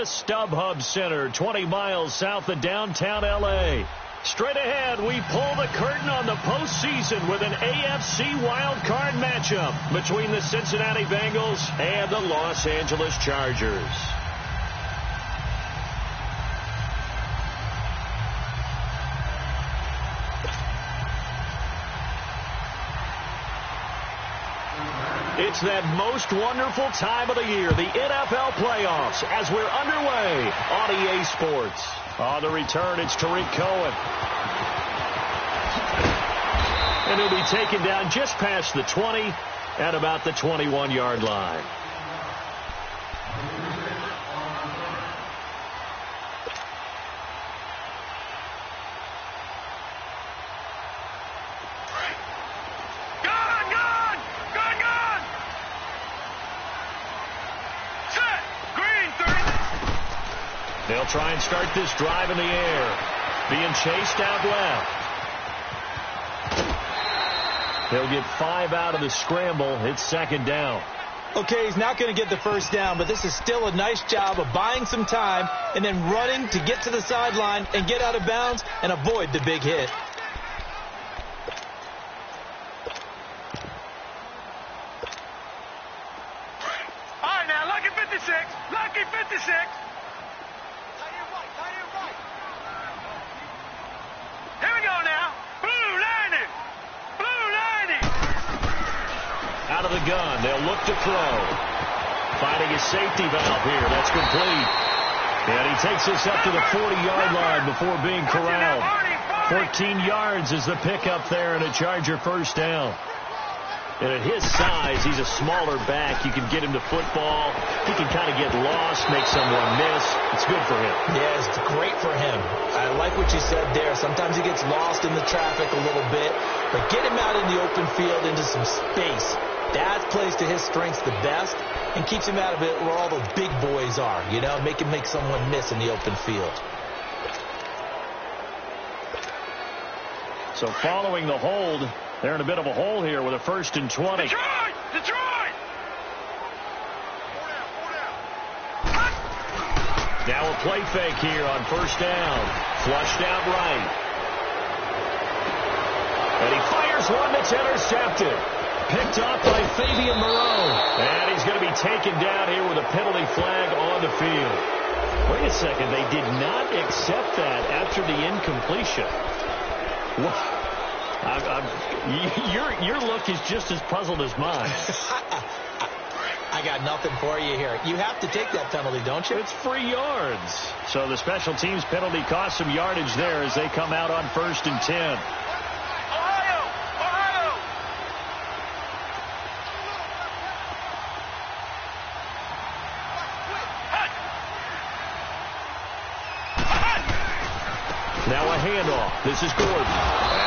the StubHub Center, 20 miles south of downtown L.A. Straight ahead, we pull the curtain on the postseason with an AFC wildcard matchup between the Cincinnati Bengals and the Los Angeles Chargers. It's that most wonderful time of the year, the NFL playoffs, as we're underway on EA Sports. On the return, it's Tariq Cohen. And he'll be taken down just past the 20 at about the 21-yard line. They'll try and start this drive in the air. Being chased out left. They'll get 5 out of the scramble. It's second down. Okay, he's not going to get the first down, but this is still a nice job of buying some time and then running to get to the sideline and get out of bounds and avoid the big hit. All right, now, lucky 56. Lucky 56. Here we go now. Blue lining. Blue lining. Out of the gun. They'll look to throw. Finding a safety valve here. That's complete. And he takes us up to the 40-yard line before being corralled. 14 yards is the pickup there and a Charger first down. And at his size, he's a smaller back. You can get him to football. He can kind of get lost, make someone miss. It's good for him. Yeah, it's great for him. I like what you said there. Sometimes he gets lost in the traffic a little bit. But get him out in the open field into some space. That plays to his strengths the best and keeps him out of it where all the big boys are. You know, make him make someone miss in the open field. So following the hold, they're in a bit of a hole here with a 1st and 20. Detroit! Detroit! Now a play fake here on first down. Flushed out right. And he fires one that's intercepted. Picked off by Fabian Moreau. And he's going to be taken down here with a penalty flag on the field. Wait a second. They did not accept that after the incompletion. What? Your look is just as puzzled as mine. I got nothing for you here. You have to take that penalty, don't you? It's 3 yards. So the special teams penalty cost some yardage there as they come out on 1st and 10. Ohio! Ohio! Now a handoff. This is Gordon.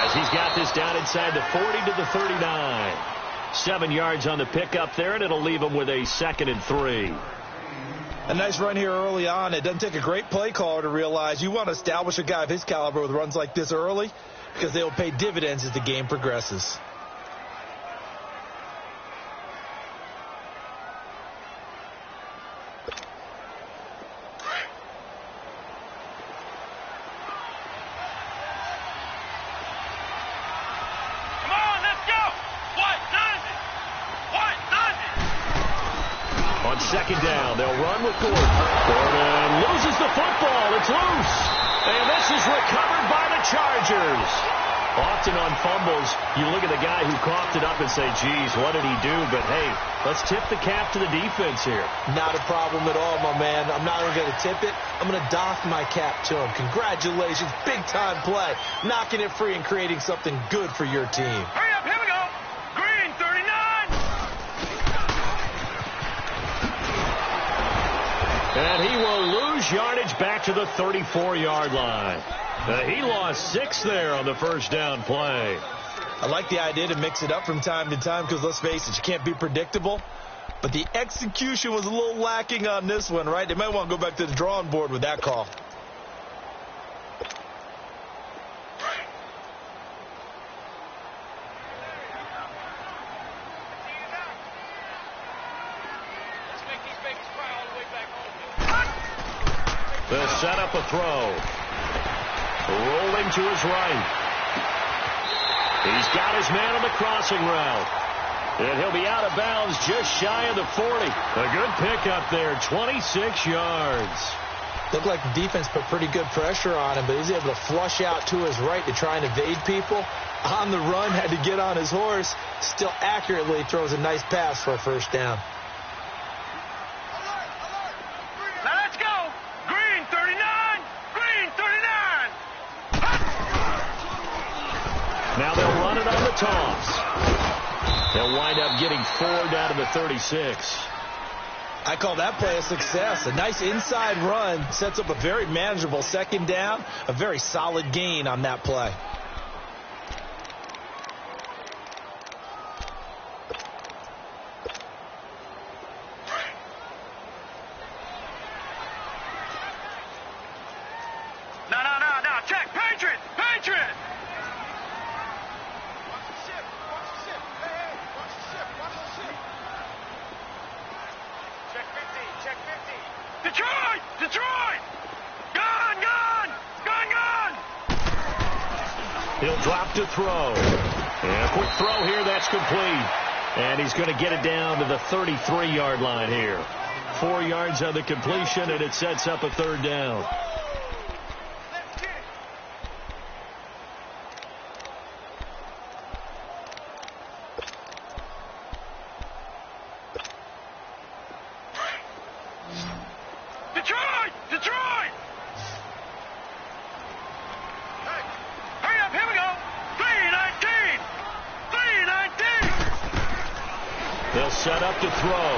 As he's got this down inside the 40 to the 39. 7 yards on the pickup there, and it'll leave him with a 2nd and 3. A nice run here early on. It doesn't take a great play caller to realize you want to establish a guy of his caliber with runs like this early because they will pay dividends as the game progresses. Second down, they'll run with Gordon. Gordon loses the football. It's loose. And this is recovered by the Chargers. Often on fumbles, you look at the guy who coughed it up and say, geez, what did he do? But, hey, let's tip the cap to the defense here. Not a problem at all, my man. I'm not only going to tip it, I'm going to doff my cap to him. Congratulations. Big-time play. Knocking it free and creating something good for your team. Hurry up, here we go. Green, 39. And he will lose yardage back to the 34-yard line. He lost 6 there on the first down play. I like the idea to mix it up from time to time because, let's face it, you can't be predictable. But the execution was a little lacking on this one, right? They might want to go back to the drawing board with that call. They'll set up a throw. Rolling to his right. He's got his man on the crossing route. And he'll be out of bounds just shy of the 40. A good pickup there, 26 yards. Looked like the defense put pretty good pressure on him, but he's able to flush out to his right to try and evade people. On the run, had to get on his horse. Still accurately throws a nice pass for a first down. Now let's go. Green 39. Green 39. Now they'll run it on the toss. They'll wind up getting 4 down to the 36. I call that play a success. A nice inside run sets up a very manageable second down. A very solid gain on that play. No. Check. Patriot. Patriot. Detroit! Detroit! Gone! He'll drop to throw. And a quick throw here, that's complete. And he's going to get it down to the 33-yard line here. 4 yards on the completion, and it sets up a third down. Detroit! Hurry up, here we go. 319. They'll set up to throw.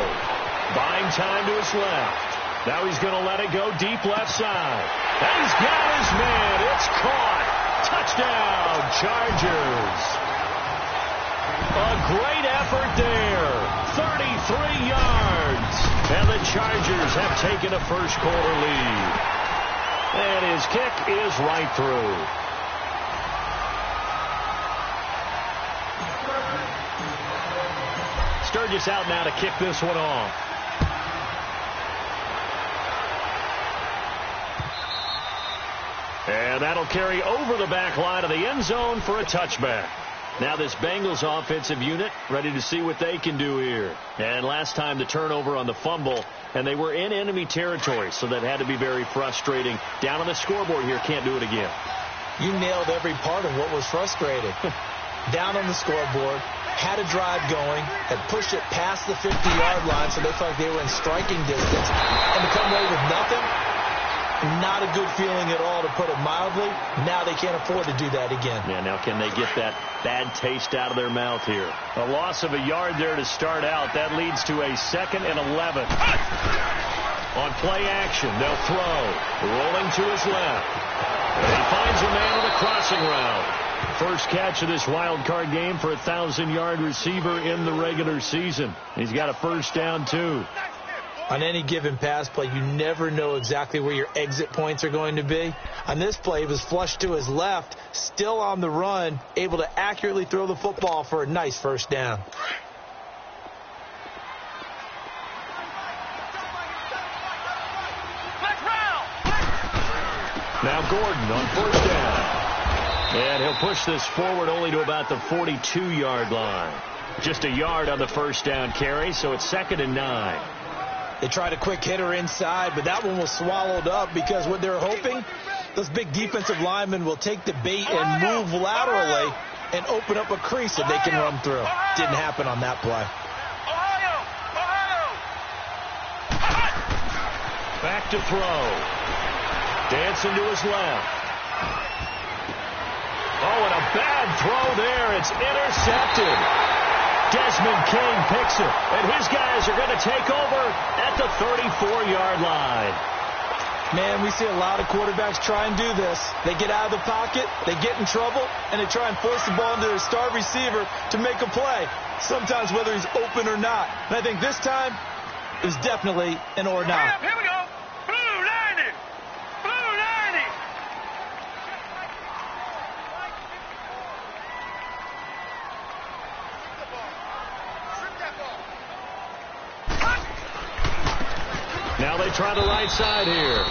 Buying time to his left. Now he's going to let it go deep left side. And he's got his man. It's caught. Touchdown, Chargers. A great effort there. 33 yards. And the Chargers have taken a first-quarter lead. And his kick is right through. Sturgis out now to kick this one off. And that'll carry over the back line of the end zone for a touchback. Now this Bengals offensive unit ready to see what they can do here. And last time the turnover on the fumble, and they were in enemy territory, so that had to be very frustrating. Down on the scoreboard here, can't do it again. You nailed every part of what was frustrating. Down on the scoreboard, had a drive going, had pushed it past the 50-yard line, so they felt like they were in striking distance, and to come away with nothing, not a good feeling at all, to put it mildly. Now they can't afford to do that again. Yeah, now can they get that bad taste out of their mouth here? A loss of a yard there to start out. That leads to a 2nd and 11. On play action, they'll throw. Rolling to his left. And he finds a man on the crossing route. First catch of this wild card game for a 1,000-yard receiver in the regular season. He's got a first down, too. On any given pass play, you never know exactly where your exit points are going to be. On this play, he was flushed to his left, still on the run, able to accurately throw the football for a nice first down. Now Gordon on first down. And he'll push this forward only to about the 42-yard line. Just a yard on the first down carry, so it's 2nd and 9. They tried a quick hitter inside, but that one was swallowed up because what they're hoping, those big defensive linemen will take the bait and move laterally and open up a crease that they can run through. Didn't happen on that play. Back to throw. Dancing to his left. Oh, and a bad throw there. It's intercepted. Desmond King picks it, and his guys are going to take over at the 34-yard line. Man, we see a lot of quarterbacks try and do this. They get out of the pocket, they get in trouble, and they try and force the ball into their star receiver to make a play, sometimes whether he's open or not. And I think this time it was definitely an or not. Here we go. Blue 90. Blue 90. Now they try the right side here.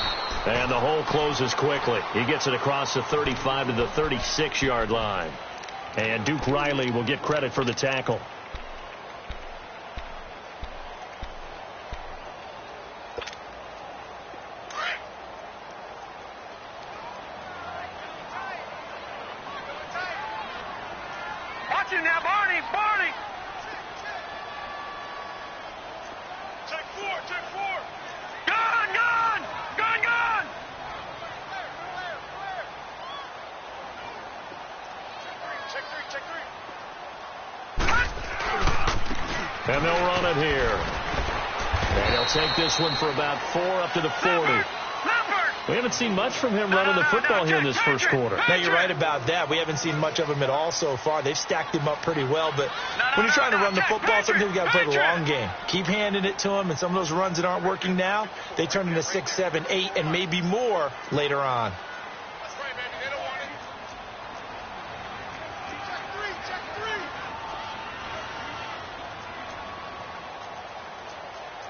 And the hole closes quickly. He gets it across the 35 to the 36-yard line. And Duke Riley will get credit for the tackle. Watch it now, Barney, Barney. Check four, check four. Gun, gun, gun, gun. Check three, check three. And they'll run it here. And he'll take this one for about 4 up to the 40. We haven't seen much from him running the football here in this first quarter. No, you're right about that. We haven't seen much of him at all so far. They've stacked him up pretty well, but when you're trying to run the football, sometimes you got to play the long game. Keep handing it to him, and some of those runs that aren't working now, they turn into 6, 7, 8, and maybe more later on. That's right, man. They don't want it. Check three, check three.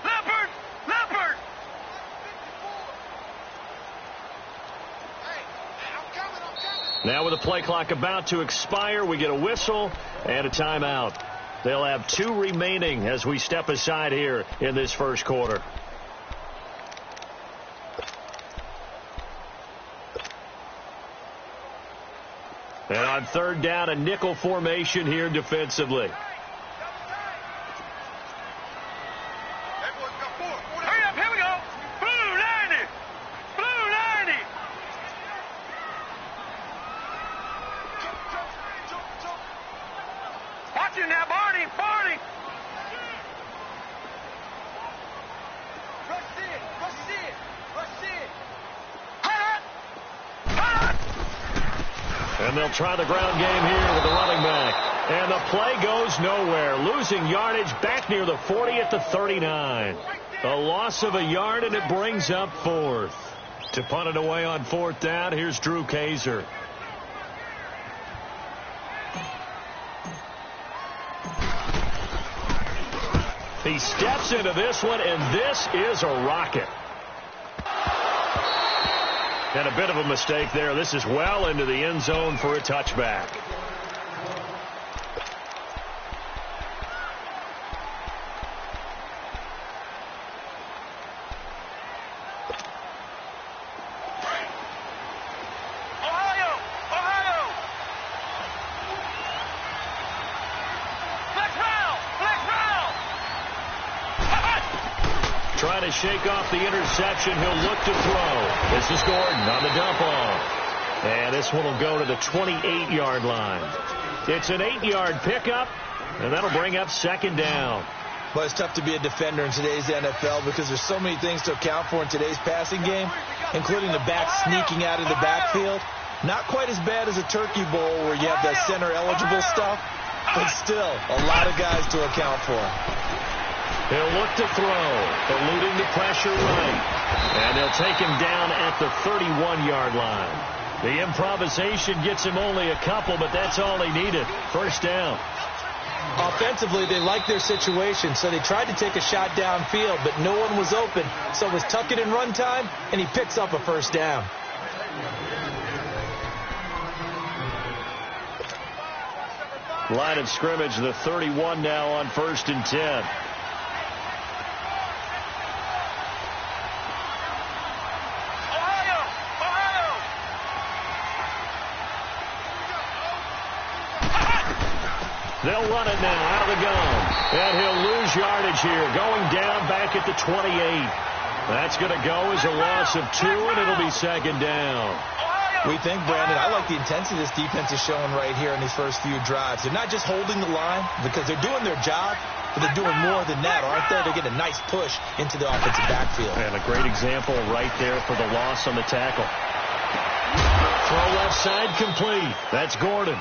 Leopard, Leopard. Now with the play clock about to expire, we get a whistle and a timeout. They'll have 2 remaining as we step aside here in this first quarter. And on third down, a nickel formation here defensively. Hurry up, here we go. Blue 90. Blue 90. Watch it now, Barney, Barney. Rush in, rush in, rush in. Hut! Hut! And they'll try the ground game here with the running back. And the play goes nowhere. Losing yardage back near the 40 at the 39. A loss of a yard, and it brings up 4th. To punt it away on 4th down, here's Drew Kaiser. He steps into this one, and this is a rocket. And a bit of a mistake there. This is well into the end zone for a touchback. Ohio! Ohio! Flex round! Flex round! Trying to shake off the interception. He'll look to throw. This is Gordon on the dump off. And this one will go to the 28-yard line. It's an 8-yard pickup, and that'll bring up 2nd down. Well, it's tough to be a defender in today's NFL because there's so many things to account for in today's passing game, including the back sneaking out of the backfield. Not quite as bad as a turkey bowl where you have that center-eligible stuff, but still a lot of guys to account for. He'll look to throw, eluding the pressure right. And they'll take him down at the 31-yard line. The improvisation gets him only a couple, but that's all he needed. 1st down. Offensively, they liked their situation, so they tried to take a shot downfield, but no one was open. So it was tuck it in run time, and he picks up a 1st down. Line of scrimmage, the 31 now on 1st and 10. They'll run it now out of the gun. And he'll lose yardage here. Going down back at the 28. That's going to go as a loss of 2, and it'll be 2nd down. We think, Brandon, I like the intensity this defense is showing right here in these first few drives. They're not just holding the line because they're doing their job, but they're doing more than that, aren't they? They're getting a nice push into the offensive backfield. And a great example right there for the loss on the tackle. Throw left side complete. That's Gordon.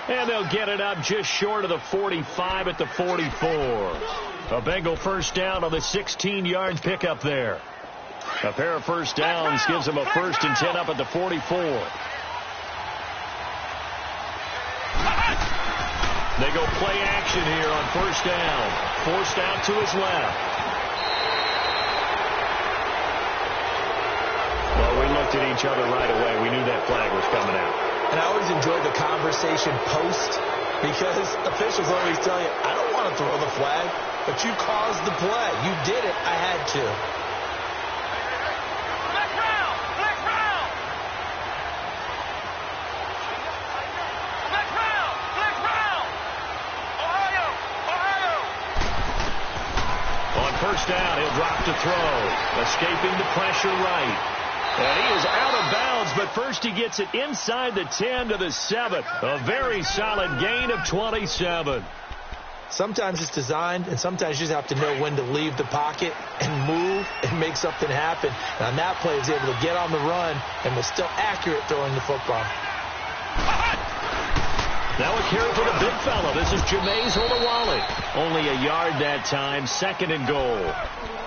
And they'll get it up just short of the 45 at the 44. A Bengal 1st down on the 16-yard pickup there. A pair of 1st downs gives them a 1st and 10 up at the 44. They go play action here on 1st down. Forced out to his left. Well, we looked at each other right away. We knew that flag was coming out. And I always enjoy the conversation post because officials always tell you, I don't want to throw the flag, but you caused the play. You did it. I had to. Flex round! Flex round! Flex round! Flex round! Ohio! Ohio! On first down, he'll drop to throw. Escaping the pressure right. And he is out of bounds, but first he gets it inside the 10 to the 7. A very solid gain of 27. Sometimes it's designed, and sometimes you just have to know when to leave the pocket and move and make something happen. And on that play, he was able to get on the run and was still accurate throwing the football. Now a carry for the big fella. This is Jameis Olawale. Only a yard that time, 2nd and goal.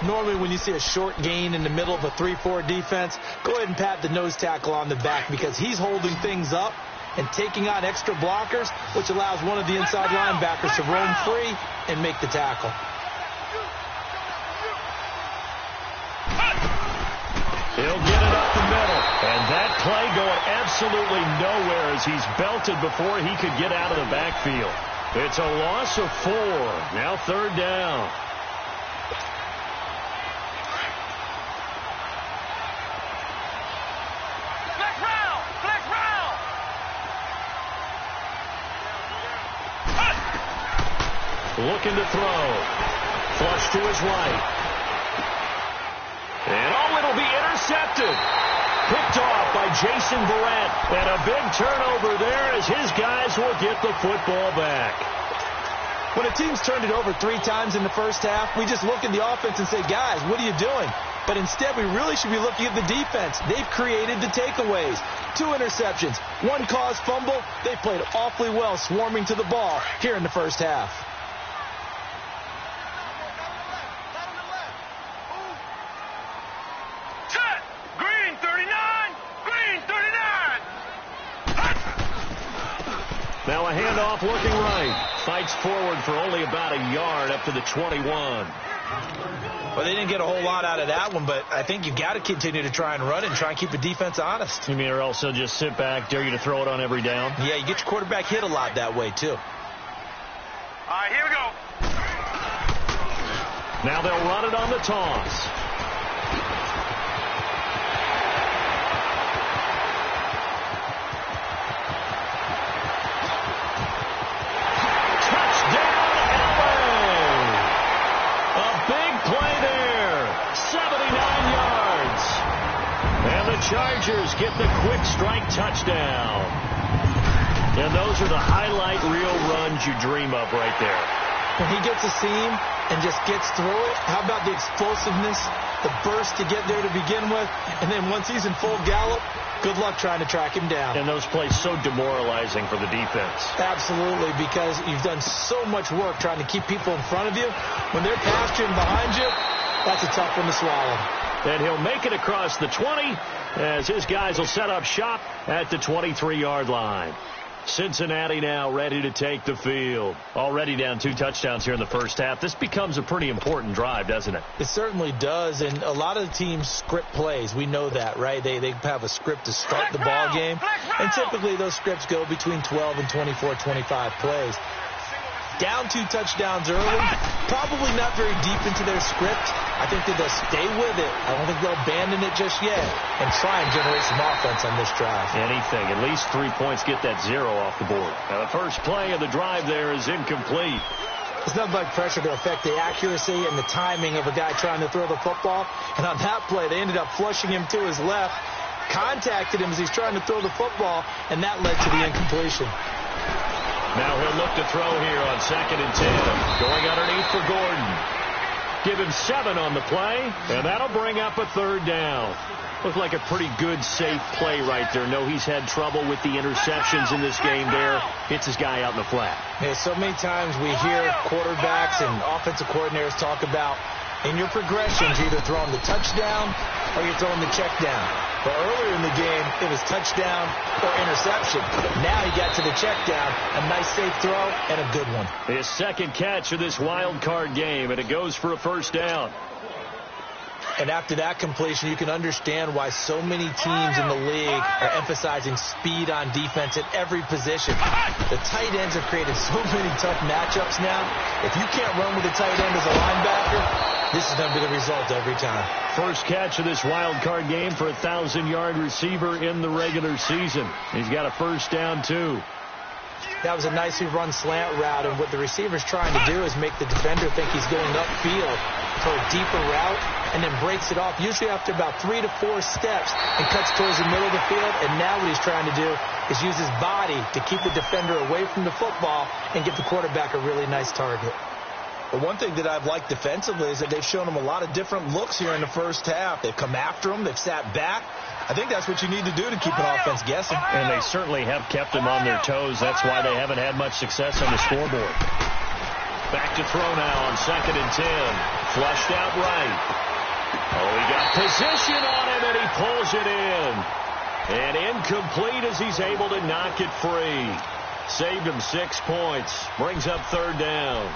Normally when you see a short gain in the middle of a 3-4 defense, go ahead and pat the nose tackle on the back because he's holding things up and taking on extra blockers, which allows one of the inside linebackers to roam free and make the tackle. He'll get it up the middle. And that play going absolutely nowhere as he's belted before he could get out of the backfield. It's a loss of 4. Now 3rd down. Flex round! Flex round! Looking to throw. Flush to his right. And it'll be intercepted. Picked off by Jason Verrett. And a big turnover there as his guys will get the football back. When a team's turned it over 3 times in the first half, we just look at the offense and say, guys, what are you doing? But instead, we really should be looking at the defense. They've created the takeaways. 2 interceptions, 1 caused fumble. They played awfully well swarming to the ball here in the first half. Set! Green 39! Green 39! Now a handoff looking right. Fights forward for only about a yard up to the 21. Well, they didn't get a whole lot out of that one, but I think you've got to continue to try and run and try and keep the defense honest. You mean or else they'll just sit back, dare you to throw it on every down? Yeah, you get your quarterback hit a lot that way, too. All right, here we go. Now they'll run it on the toss. Chargers get the quick strike touchdown. And those are the highlight reel runs you dream of right there. When he gets a seam and just gets through it, how about the explosiveness, the burst to get there to begin with, and then once he's in full gallop, good luck trying to track him down. And those plays so demoralizing for the defense. Absolutely, because you've done so much work trying to keep people in front of you. When they're past you and behind you, that's a tough one to swallow. And he'll make it across the 20 as his guys will set up shop at the 23-yard line. Cincinnati now ready to take the field. Already down 2 touchdowns here in the first half. This becomes a pretty important drive, doesn't it? It certainly does, and a lot of the teams script plays. We know that, right? They have a script to start the ball game, and typically those scripts go between 12 and 24, 25 plays. Down 2 touchdowns early, probably not very deep into their script. I think that they'll stay with it. I don't think they'll abandon it just yet and try and generate some offense on this drive. Anything. At least 3 points, get that 0 off the board. Now the first play of the drive there is incomplete. There's nothing like pressure to affect the accuracy and the timing of a guy trying to throw the football. And on that play, they ended up flushing him to his left, contacted him as he's trying to throw the football, and that led to the incompletion. Now he'll look to throw here on 2nd and 10. Going underneath for Gordon. Give him 7 on the play, and that'll bring up a 3rd down. Looked like a pretty good, safe play right there. No, he's had trouble with the interceptions in this game there. Hits his guy out in the flat. Yeah, so many times we hear quarterbacks and offensive coordinators talk about in your progressions, you're either throwing the touchdown or you're throwing the check down. But earlier in the game, it was touchdown or interception. Now he got to the check down, a nice safe throw, and a good one. His 2nd catch of this wild card game, and it goes for a 1st down. And after that completion, you can understand why so many teams in the league are emphasizing speed on defense at every position. The tight ends have created so many tough matchups now. If you can't run with a tight end as a linebacker, this is going to be the result every time. First catch of this wild card game for a 1,000-yard receiver in the regular season. He's got a first down, too. That was a nicely run slant route, and what the receiver's trying to do is make the defender think he's going upfield for a deeper route, and then breaks it off, usually after about 3 to 4 steps, and cuts towards the middle of the field. And now what he's trying to do is use his body to keep the defender away from the football and give the quarterback a really nice target. But one thing that I've liked defensively is that they've shown him a lot of different looks here in the first half. They've come after him. They've sat back. I think that's what you need to do to keep an offense guessing. And they certainly have kept him on their toes. That's why they haven't had much success on the scoreboard. Back to throw now on 2nd and 10. Flushed out right. Oh, he got position on him, and he pulls it in. And incomplete as he's able to knock it free. Saved him 6 points. Brings up 3rd down.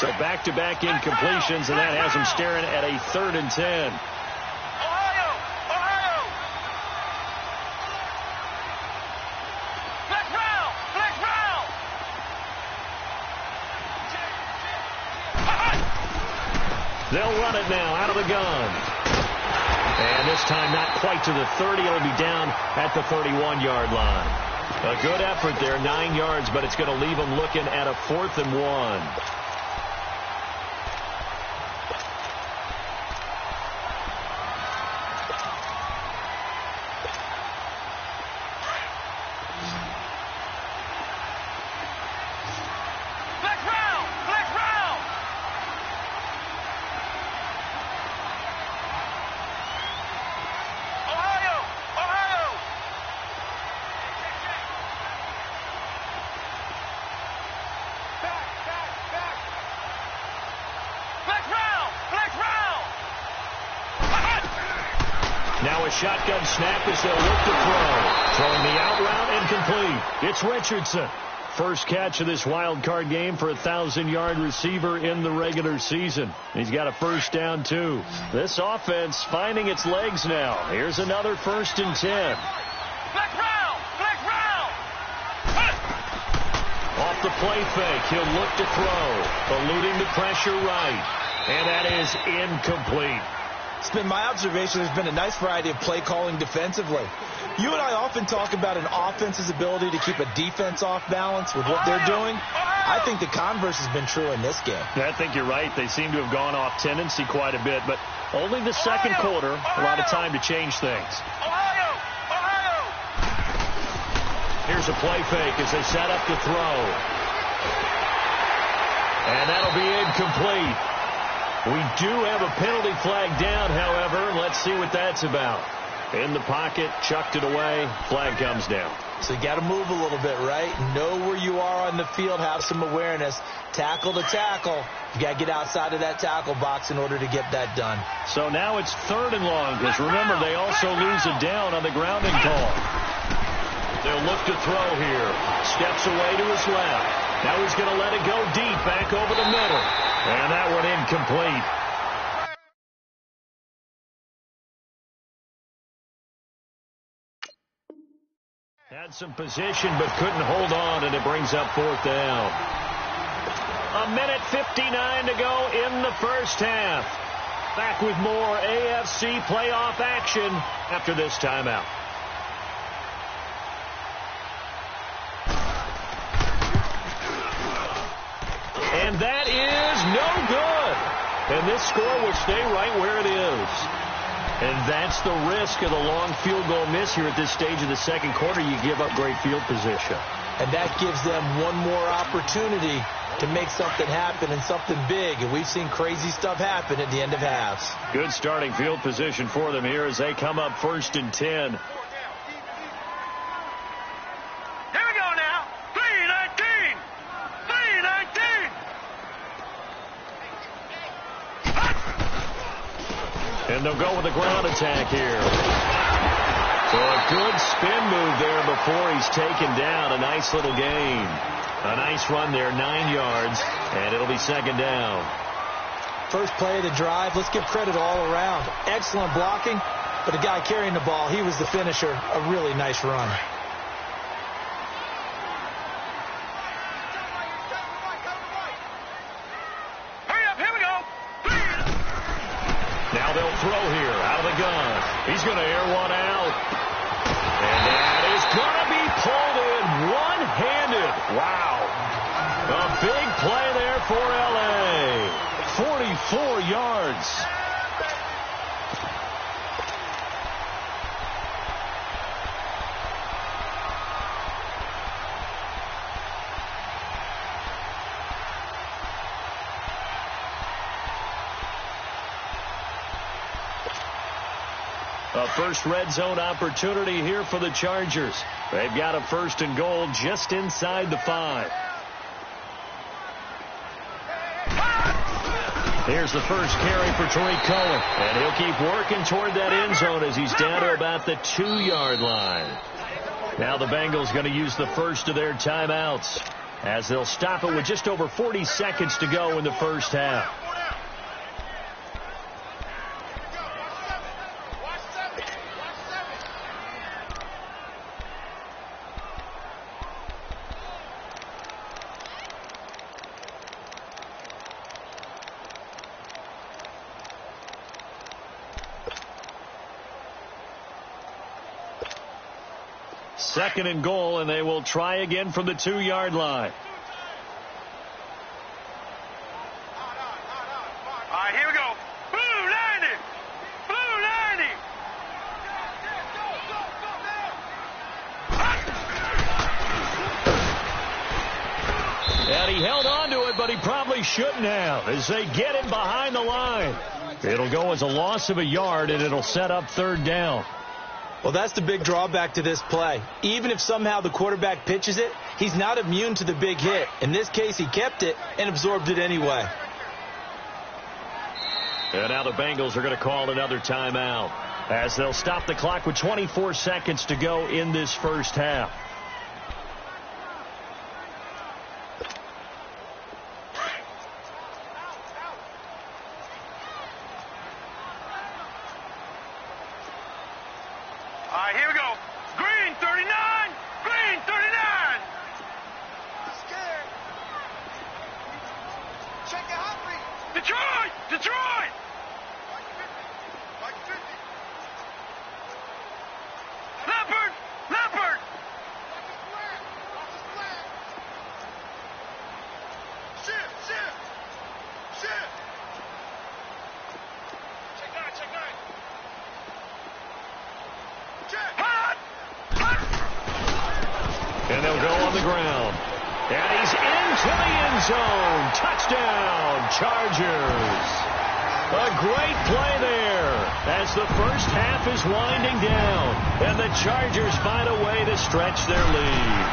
So back-to-back incompletions, and that has him staring at a 3rd and 10. Ohio! Ohio! Flex round! Flex round! They'll run it now out of the gun. And this time not quite to the 30. It'll be down at the 31-yard line. A good effort there, 9 yards, but it's going to leave them looking at a 4th and 1. Now a shotgun snap as they'll look to throw. Throwing the out route incomplete. It's Richardson. First catch of this wild card game for a 1,000-yard receiver in the regular season. He's got a first down, too. This offense finding its legs now. Here's another 1st and 10. Flex round! Flex round! Off the play fake, he'll look to throw. Eluding the pressure right. And that is incomplete. It's been my observation there's been a nice variety of play calling defensively. You and I often talk about an offense's ability to keep a defense off balance with what they're doing. I think the converse has been true in this game. I think you're right. They seem to have gone off tendency quite a bit, but only the second quarter, a lot of time to change things. Ohio! Ohio! Here's a play fake as they set up to throw. And that'll be incomplete. We do have a penalty flag down, however. Let's see what that's about. In the pocket, chucked it away. Flag comes down. So you got to move a little bit, right? Know where you are on the field. Have some awareness. Tackle to tackle. You got to get outside of that tackle box in order to get that done. So now it's 3rd and long, because remember, they also lose a down on the grounding call. They'll look to throw here. Steps away to his left. Now he's going to let it go deep, back over the middle. And that one incomplete. Had some position, but couldn't hold on, and it brings up 4th down. 1:59 to go in the first half. Back with more AFC playoff action after this timeout. And that is no good. And this score will stay right where it is. And that's the risk of the long field goal miss here at this stage of the second quarter. You give up great field position. And that gives them one more opportunity to make something happen and something big. And we've seen crazy stuff happen at the end of halves. Good starting field position for them here as they come up 1st and 10. And they'll go with a ground attack here. So a good spin move there before he's taken down. A nice little gain. A nice run there, 9 yards. And it'll be second down. First play of the drive, let's give credit all around. Excellent blocking, but the guy carrying the ball, he was the finisher. A really nice run. Hurry up, here we go. Now they'll throw here out of the gun. He's going to air one out. And that is going to be pulled in one-handed. Wow. A big play there for L.A. 44 yards. A first red zone opportunity here for the Chargers. They've got a first and goal just inside the 5. Here's the first carry for Tariq Cohen. And he'll keep working toward that end zone as he's down to about the 2-yard line. Now the Bengals going to use the first of their timeouts as they'll stop it with just over 40 seconds to go in the first half. Second and goal, and they will try again from the 2-yard line. All right, here we go. Blue 90. Blue 90. And he held on to it, but he probably shouldn't have as they get him behind the line. It'll go as a loss of a yard, and it'll set up third down. Well, that's the big drawback to this play. Even if somehow the quarterback pitches it, he's not immune to the big hit. In this case, he kept it and absorbed it anyway. And now the Bengals are going to call another timeout as they'll stop the clock with 24 seconds to go in this first half. All right, here we go. Green 39. Green 39. Scared. Check your heart rate. Detroit. Detroit. Like 50. Leopard. Leopard. Shift. Shift. Shift. Check 9. Check 9. And they'll go on the ground. And he's into the end zone. Touchdown, Chargers. A great play there as the first half is winding down. And the Chargers find a way to stretch their lead.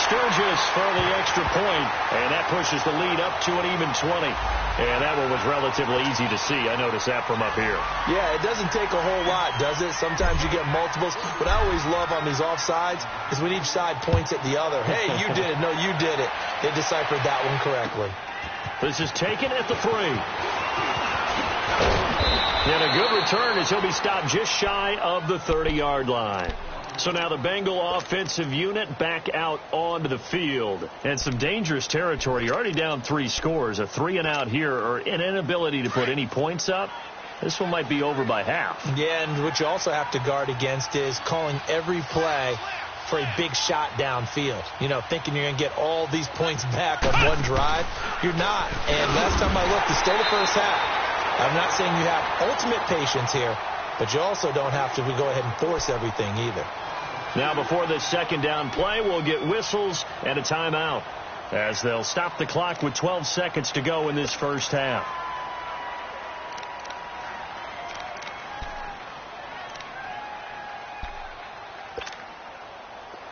Sturgis for the extra point, and that pushes the lead up to an even 20. And that one was relatively easy to see. I noticed that from up here. Yeah, it doesn't take a whole lot, does it? Sometimes you get multiples. What I always love on these offsides is when each side points at the other. Hey, you did it. No, you did it. They deciphered that one correctly. This is taken at the 3. And a good return as he'll be stopped just shy of the 30-yard line. So now the Bengal offensive unit back out onto the field. And some dangerous territory. You're already down 3 scores. A 3-and-out here or an inability to put any points up. This one might be over by half. Yeah, and what you also have to guard against is calling every play for a big shot downfield. You know, thinking you're going to get all these points back on one drive. You're not. And last time I looked, it's still the first half. I'm not saying you have ultimate patience here, but you also don't have to go ahead and force everything either. Now before this second down play, we'll get whistles and a timeout as they'll stop the clock with 12 seconds to go in this first half.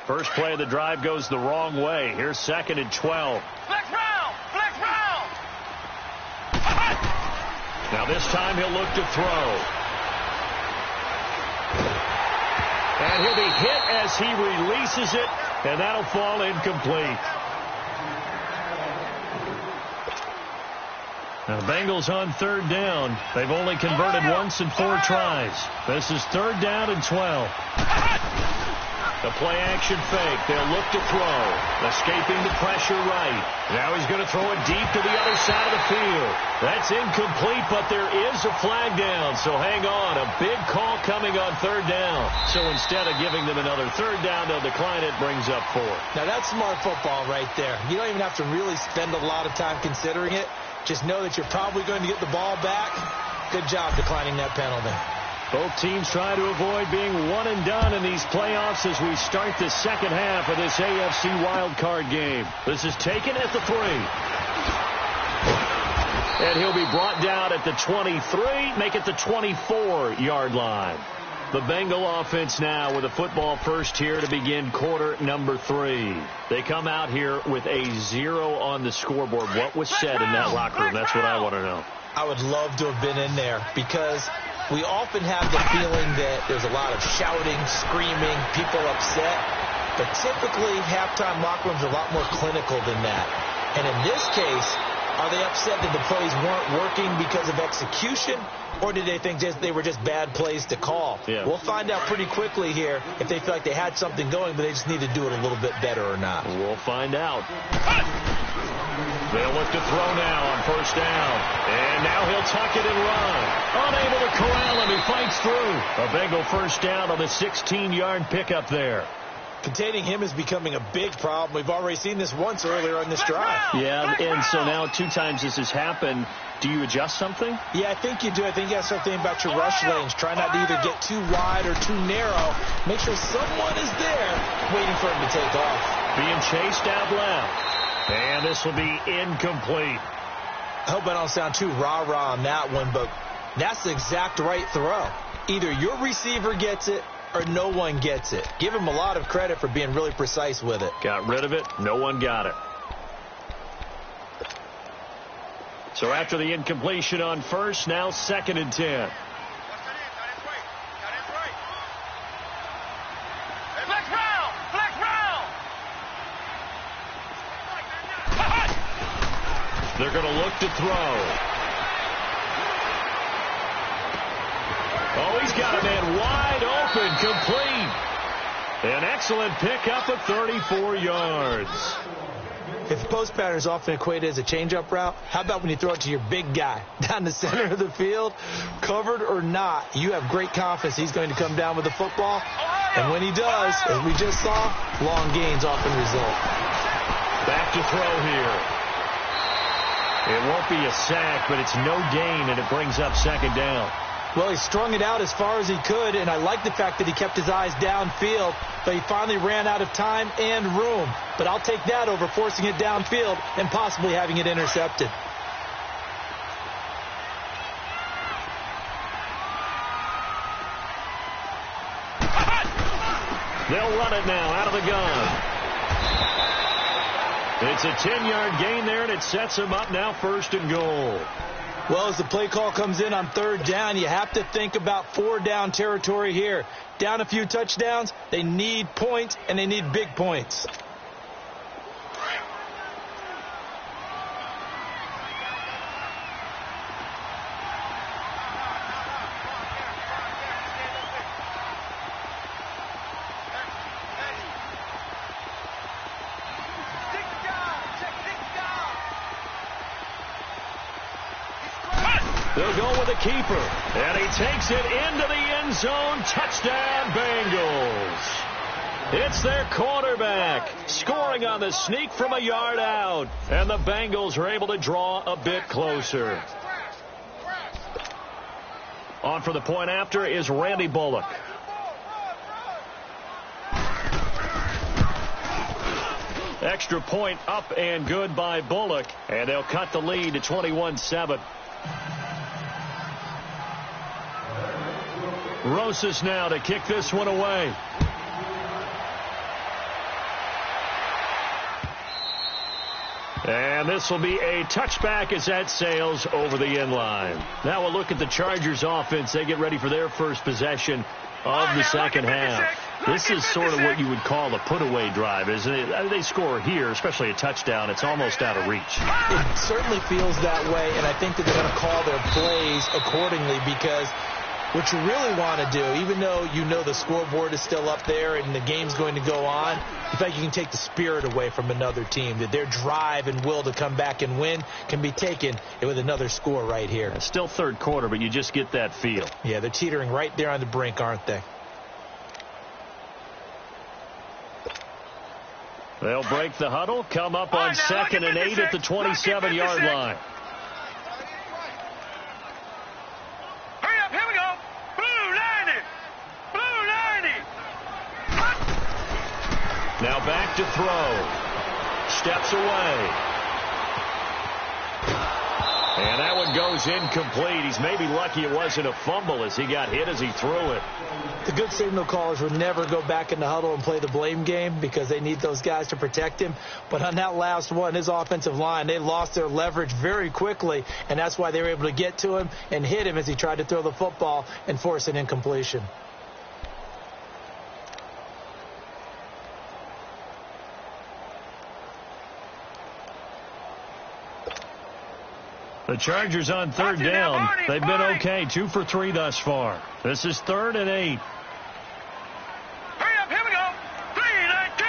First play of the drive goes the wrong way. Here's second and 12. Flex round. Flex round. Now this time he'll look to throw. And he'll be hit as he releases it, and that'll fall incomplete. Now the Bengals on third down. They've only converted once in 4 tries. This is 3rd down and 12. The play action fake. They'll look to throw. Escaping the pressure right. Now he's going to throw it deep to the other side of the field. That's incomplete, but there is a flag down. So hang on. A big call coming on 3rd down. So instead of giving them another 3rd down, they'll decline it. Brings up 4. Now that's smart football right there. You don't even have to really spend a lot of time considering it. Just know that you're probably going to get the ball back. Good job declining that penalty. Both teams try to avoid being one and done in these playoffs as we start the second half of this AFC wildcard game. This is taken at the 3. And he'll be brought down at the 23, make it the 24-yard line. The Bengal offense now with a football first here to begin quarter number 3. They come out here with a 0 on the scoreboard. What was said in that locker room? That's what I want to know. I would love to have been in there because we often have the feeling that there's a lot of shouting, screaming, people upset. But typically, halftime locker rooms are a lot more clinical than that. And in this case, are they upset that the plays weren't working because of execution? Or did they think they were just bad plays to call? Yeah. We'll find out pretty quickly here if they feel like they had something going, but they just need to do it a little bit better or not. We'll find out. They'll look to throw now on 1st down. And now he'll tuck it and run. Unable to corral him. He fights through. A Bengal 1st down on the 16-yard pickup there. Containing him is becoming a big problem. We've already seen this once earlier on this drive. Yeah, and so now 2 times this has happened. Do you adjust something? Yeah, I think you do. I think you have to start thinking about your rush lanes. Try not to either get too wide or too narrow. Make sure someone is there waiting for him to take off. Being chased out left. And this will be incomplete. I hope I don't sound too rah-rah on that one, but that's the exact right throw. Either your receiver gets it or no one gets it. Give him a lot of credit for being really precise with it. Got rid of it. No one got it. So after the incompletion on 1st, now 2nd and 10. They're going to look to throw. Oh, he's got a man wide open, complete. An excellent pickup of 34 yards. If the post pattern is often equated as a change-up route, how about when you throw it to your big guy down the center of the field? Covered or not, you have great confidence he's going to come down with the football. And when he does, as we just saw, long gains often result. Back to throw here. It won't be a sack, but it's no gain, and it brings up 2nd down. Well, he strung it out as far as he could, and I like the fact that he kept his eyes downfield, but he finally ran out of time and room. But I'll take that over forcing it downfield and possibly having it intercepted. They'll run it now out of the gun. It's a 10-yard gain there, and it sets them up now 1st and goal. Well, as the play call comes in on 3rd down, you have to think about 4-down territory here. Down a few touchdowns, they need points, and they need big points. They'll go with a keeper, and he takes it into the end zone. Touchdown, Bengals. It's their quarterback scoring on the sneak from a yard out, and the Bengals are able to draw a bit closer. On for the point after is Randy Bullock. Extra point up and good by Bullock, and they'll cut the lead to 21-7. Rosas now to kick this one away. And this will be a touchback as that sails over the end line. Now we'll look at the Chargers offense. They get ready for their first possession of the second half. This is sort of what you would call a put-away drive, isn't it? They score here, especially a touchdown. It's almost out of reach. It certainly feels that way, and I think that they're going to call their plays accordingly, because what you really want to do, even though you know the scoreboard is still up there and the game's going to go on, in fact, you can take the spirit away from another team, that their drive and will to come back and win can be taken with another score right here. It's still third quarter, but you just get that feel. Yeah, they're teetering right there on the brink, aren't they? They'll break the huddle, come up on 2nd and 8 at the 27-yard line. Hurry up, here we go. Blue 90. Blue 90. Now back to throw. Steps away. And that one goes incomplete. He's maybe lucky it wasn't a fumble as he got hit as he threw it. The good signal callers would never go back in the huddle and play the blame game because they need those guys to protect him. But on that last one, his offensive line, they lost their leverage very quickly, and that's why they were able to get to him and hit him as he tried to throw the football and force an incompletion. The Chargers on third down. They've been okay, 2 for 3 thus far. This is 3rd and 8. Hurry up, here we go. 319.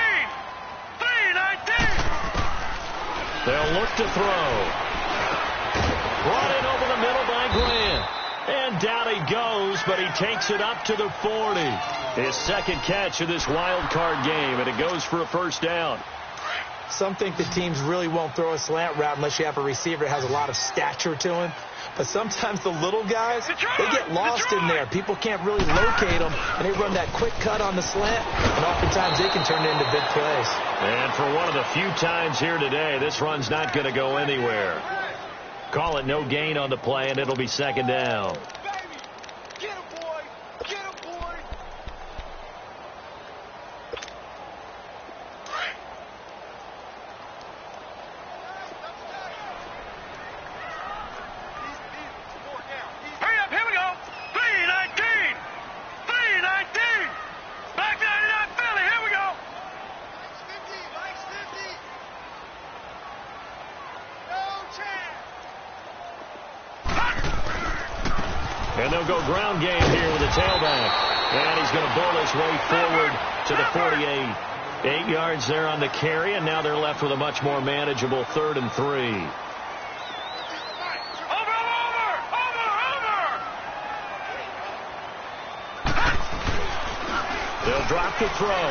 319. They'll look to throw. Brought in over the middle by Grant. And down he goes, but he takes it up to the 40. His second catch of this wild card game, and it goes for a first down. Some think the teams really won't throw a slant route unless you have a receiver that has a lot of stature to him. But sometimes the little guys, they get lost in there. People can't really locate them, and they run that quick cut on the slant, and oftentimes they can turn it into big plays. And for one of the few times here today, this run's not going to go anywhere. Call it no gain on the play, and it'll be 2nd down. Get him, boy. Get him, boy. Hurry up, here we go. 319. 319. Back 99 Philly, here we go. Mike's 50. No chance. And they'll go ground game here with a tailback. And he's going to bull his way forward to the 48. 8 yards there on the carry, and now they're left with a much more manageable 3rd and 3. They'll drop the throw.